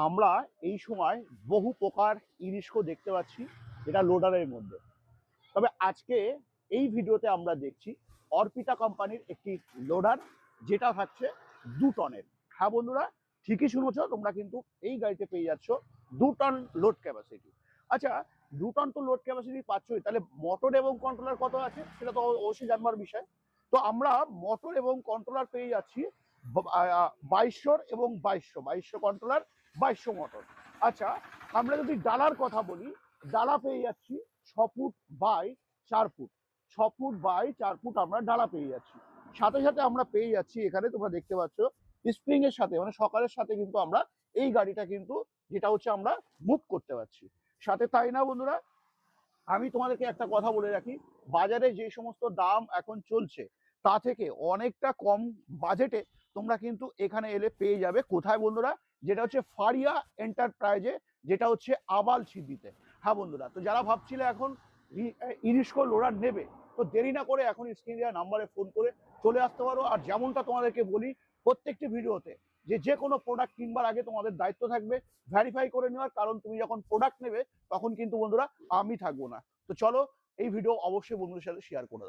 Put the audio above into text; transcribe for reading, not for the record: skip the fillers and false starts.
আমরা এই সময় বহু প্রকার ইরিস্কো দেখতে পাচ্ছি, যেটা লোডারের মধ্যে। তবে আজকে এই ভিডিওতে আমরা দেখছি অর্পিতা কোম্পানির একটি লোডার, যেটা থাকছে 2 টনের। হ্যাঁ বন্ধুরা, ঠিকই শুনেছো, তোমরা কিন্তু এই গাড়িতে পেয়ে যাচ্ছ 2 টন লোড ক্যাপাসিটি। আচ্ছা, 2 টন তো লোড ক্যাপাসিটি পাচ্ছই, তাহলে মোটর এবং কন্ট্রোলার কত আছে সেটা তো অবশ্যই জানবার বিষয়। তো আমরা মোটর এবং কন্ট্রোলার পেয়ে যাচ্ছি 2200 এবং 2200 কন্ট্রোলার, 2200 মোটর। আচ্ছা, আমরা যদি ডালার কথা বলি, ডালা পেয়ে যাচ্ছি 6 foot by 4 foot, 6 foot by 4 foot আমরা ডালা পেয়ে যাচ্ছি। সাথে সাথে আমরা পেয়ে যাচ্ছি, এখানে তোমরা দেখতে পাচ্ছ স্প্রিং এর সাথে, মানে সকালের সাথে কিন্তু আমরা এই গাড়িটা কিন্তু যেটা হচ্ছে আমরা মুভ করতে পারছি। সাথে তাই না বন্ধুরা, আমি তোমাদেরকে একটা কথা বলে রাখি, বাজারে যে সমস্ত দাম এখন চলছে তা থেকে অনেকটা কম বাজেটে তোমরা কিন্তু এখানে এলে পেয়ে যাবে। কোথায় বন্ধুরা? যেটা হচ্ছে ফারিয়া এন্টারপ্রাইজে, যেটা হচ্ছে আবাল সিদ্দিতে। হ্যাঁ বন্ধুরা, তো যারা ভাবছিলে এখন ইরিস্কো লোডার নেবে, তো দেরি না করে এখন স্ক্রিনে দেওয়া নাম্বারে ফোন করে চলে আসতে পারো। আর যেমনটা তোমাদেরকে বলি প্রত্যেকটি ভিডিওতে, যে কোনো প্রোডাক্ট কিনবার আগে তোমাদের দায়িত্ব থাকবে ভেরিফাই করে নেওয়ার, কারণ তুমি যখন প্রোডাক্ট নেবে তখন কিন্তু বন্ধুরা আমি থাকবো না। তো চলো, এই ভিডিও অবশ্যই বন্ধুদের সাথে শেয়ার করে দাও।